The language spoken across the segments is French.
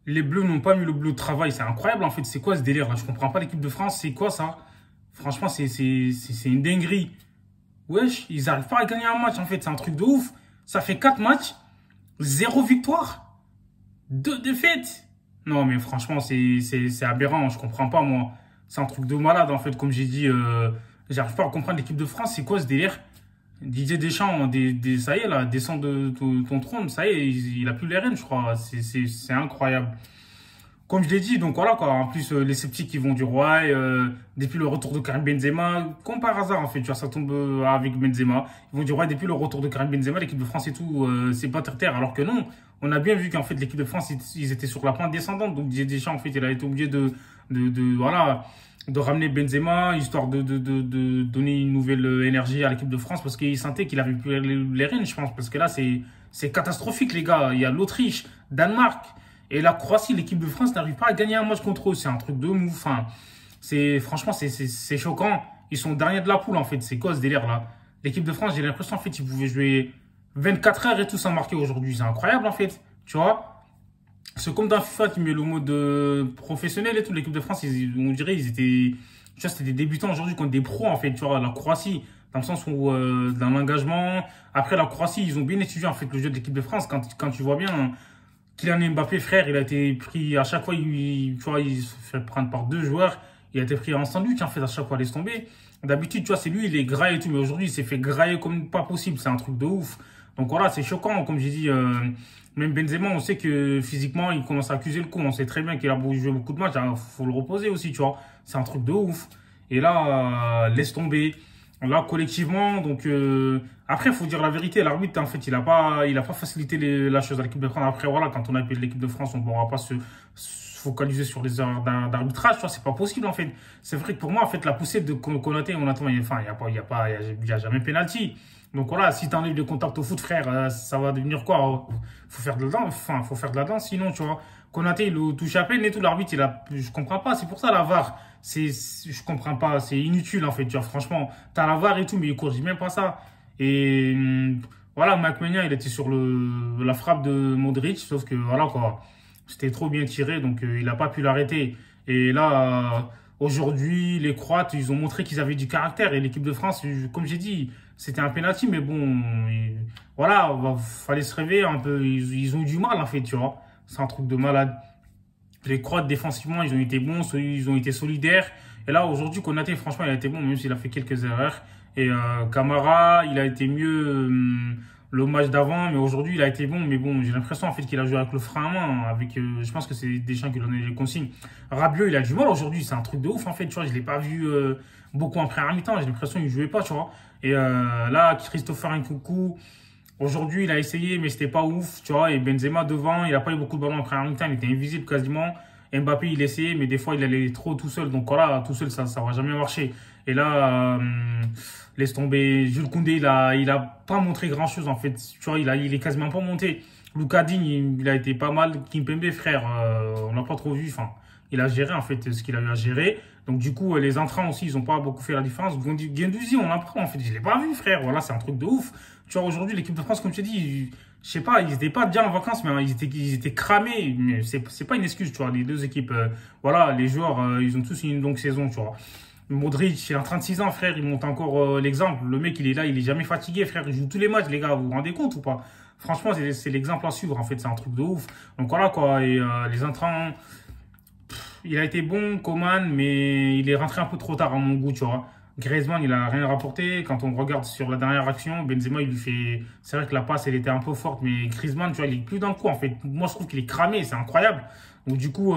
Les Bleus n'ont pas mis le bleu de travail. C'est incroyable, en fait. C'est quoi ce délire là? Je comprends pas l'équipe de France. C'est quoi ça? Franchement, c'est une dinguerie. Wesh, ils arrivent pas à gagner un match, en fait. C'est un truc de ouf. Ça fait 4 matchs, 0 victoire, 2 défaites. Non, mais franchement, c'est aberrant. Je comprends pas, moi. C'est un truc de malade, en fait. Comme j'ai dit, j'arrive pas à comprendre l'équipe de France. C'est quoi ce délire? Didier Deschamps, ça y est, là, descend de ton trône. Ça y est, il a plus les rênes, je crois. C'est incroyable. Comme je l'ai dit, donc voilà quoi. En plus, les sceptiques ils vont du roi. Depuis le retour de Karim Benzema, comme par hasard en fait, tu vois, ça tombe avec Benzema. Ils vont du roi depuis le retour de Karim Benzema, l'équipe de France et tout, c'est pas terre. Alors que non, on a bien vu qu'en fait l'équipe de France, ils étaient sur la pente descendante. Donc Didier Deschamps en fait, il a été obligé voilà, de ramener Benzema, histoire de donner une nouvelle énergie à l'équipe de France parce qu'il sentait qu'il avait plus les rênes, je pense. Parce que là, c'est catastrophique les gars. Il y a l'Autriche, Danemark. Et la Croatie, l'équipe de France n'arrive pas à gagner un match contre eux. C'est un truc de mou. Enfin, franchement, c'est choquant. Ils sont derniers de la poule, en fait. C'est quoi ce délire-là? L'équipe de France, j'ai l'impression, en fait, ils pouvaient jouer 24 heures et tout sans marquer aujourd'hui. C'est incroyable, en fait. Tu vois? C'est comme dans FIFA, tu mets le mode professionnel et tout. L'équipe de France, on dirait, ils étaient, tu vois, c'était des débutants aujourd'hui contre des pros, en fait. Tu vois, la Croatie, dans le sens où, dans l'engagement. Après, la Croatie, ils ont bien étudié, en fait, le jeu de l'équipe de France. Quand tu vois bien, Kylian Mbappé, frère, il a été pris à chaque fois, tu vois, il se fait prendre par 2 joueurs. Il a été pris en sandwich, en fait, à chaque fois, laisse tomber. D'habitude, tu vois, c'est lui, il est gras et tout, mais aujourd'hui, il s'est fait grailler comme pas possible. C'est un truc de ouf. Donc voilà, c'est choquant, comme j'ai dit. Même Benzema, on sait que physiquement, il commence à accuser le coup. On sait très bien qu'il a joué beaucoup de matchs. Il faut le reposer aussi, tu vois. C'est un truc de ouf. Et là, laisse tomber. Là, collectivement, donc après, il faut dire la vérité. L'arbitre, en fait, il a pas facilité la chose à l'équipe de France. Après, voilà, quand on appelle l'équipe de France, on ne pourra pas se focaliser sur les erreurs d'arbitrage. Tu vois, c'est pas possible, en fait. C'est vrai que pour moi, en fait, la poussée de Konaté, on attend, enfin, il y a jamais pénalty. Donc voilà, si tu enlèves le contact au foot, frère, ça va devenir quoi? Faut faire de la danse, enfin, faut faire de la danse, sinon, tu vois. Konaté, il le touche à peine et tout, l'arbitre, je comprends pas. C'est pour ça, la VAR. Je comprends pas, c'est inutile en fait, tu vois, franchement, t'as la VAR et tout, mais il corrige même pas ça. Et voilà, McMahon, il était sur la frappe de Modric, sauf que voilà quoi, c'était trop bien tiré, donc il a pas pu l'arrêter. Et là, aujourd'hui, les Croates, ils ont montré qu'ils avaient du caractère, et l'équipe de France, comme j'ai dit, c'était un penalty, mais bon, voilà, fallait se réveiller un peu, ils ont eu du mal en fait, tu vois, c'est un truc de malade. Les Croates, défensivement, ils ont été bons, ils ont été solidaires. Et là, aujourd'hui, Konaté, franchement, il a été bon, même s'il a fait quelques erreurs. Et Camara, il a été mieux le match d'avant, mais aujourd'hui, il a été bon. Mais bon, j'ai l'impression en fait qu'il a joué avec le frein à main. Je pense que c'est Deschamps qui lui a donné les consignes. Rabiot, il a du mal aujourd'hui. C'est un truc de ouf, en fait. Tu vois, je l'ai pas vu beaucoup en première mi-temps. J'ai l'impression qu'il jouait pas, tu vois. Et là, Christopher Nkunku, aujourd'hui, il a essayé, mais c'était pas ouf, tu vois. Et Benzema devant, il a pas eu beaucoup de ballons en première mi-temps, il était invisible quasiment. Mbappé, il essayait, mais des fois, il allait trop tout seul. Donc voilà, tout seul, ça va jamais marcher. Et là, laisse tomber. Jules Koundé, il a pas montré grand-chose, en fait. Tu vois, il est quasiment pas monté. Lucas Digne, il a été pas mal. Kimpembe, frère, on l'a pas trop vu. Enfin, il a géré, en fait, ce qu'il a eu à gérer. Donc, du coup, les entrants aussi, ils ont pas beaucoup fait la différence. Guendouzi, on apprend, en fait. Je l'ai pas vu, frère. Voilà, c'est un truc de ouf. Tu vois, aujourd'hui, l'équipe de France, comme je t'ai dit, je sais pas, ils étaient pas bien en vacances, mais ils étaient cramés. Mais c'est pas une excuse, tu vois. Les deux équipes, voilà, les joueurs, ils ont tous une longue saison, tu vois. Modric, il a 36 ans, frère, il monte encore l'exemple. Le mec, il est là, il est jamais fatigué, frère. Il joue tous les matchs, les gars. Vous vous rendez compte ou pas? Franchement, c'est l'exemple à suivre, en fait. C'est un truc de ouf. Donc voilà, quoi. Et les entrants, il a été bon, Coman, mais il est rentré un peu trop tard à mon goût, tu vois. Griezmann, il a rien rapporté. Quand on regarde sur la dernière action, Benzema, il lui fait. C'est vrai que la passe, elle était un peu forte, mais Griezmann, tu vois, il est plus dans le coup, en fait. Moi, je trouve qu'il est cramé, c'est incroyable. Donc, du coup,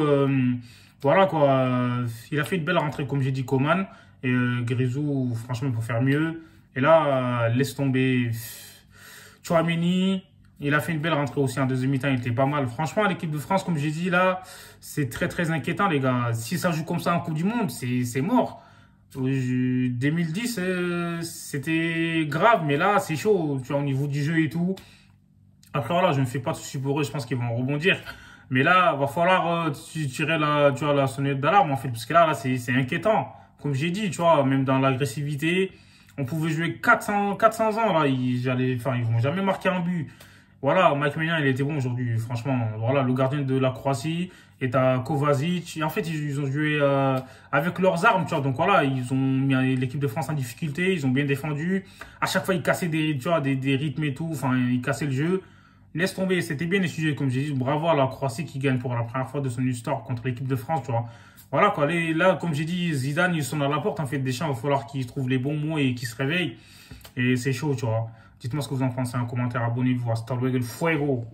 voilà, quoi. Il a fait une belle rentrée, comme j'ai dit, Coman. Et Grisou, franchement, il faut faire mieux. Et là, laisse tomber. Tchouaméni, il a fait une belle rentrée aussi en deuxième mi-temps, il était pas mal. Franchement, l'équipe de France, comme j'ai dit là, c'est très très inquiétant, les gars. Si ça joue comme ça en Coupe du Monde, c'est mort. 2010, c'était grave, mais là, c'est chaud, tu vois, au niveau du jeu et tout. Après, voilà, je ne fais pas de soucis pour eux, je pense qu'ils vont rebondir. Mais là, va falloir tirer tu vois, la sonnette d'alarme, en fait, parce que là c'est inquiétant. Comme j'ai dit, tu vois, même dans l'agressivité, on pouvait jouer 400 ans, là, ils vont jamais marquer un but. Voilà, Mike Maignan, il était bon aujourd'hui, franchement. Voilà, le gardien de la Croatie, et t'as Kovacic. Et en fait, ils ont joué avec leurs armes, tu vois. Donc voilà, ils ont mis l'équipe de France en difficulté, ils ont bien défendu. À chaque fois, ils cassaient tu vois, des rythmes et tout, enfin, ils cassaient le jeu. Laisse tomber, c'était bien étudié, comme j'ai dit. Bravo à la Croatie qui gagne pour la première fois de son histoire contre l'équipe de France, tu vois. Voilà quoi, là, comme j'ai dit, Zidane, ils sont à la porte, en fait, Deschamps, il va falloir qu'ils trouvent les bons mots et qu'ils se réveillent. Et c'est chaud, tu vois. Dites-moi ce que vous en pensez en commentaire, abonnez-vous, hasta luego, el fuego.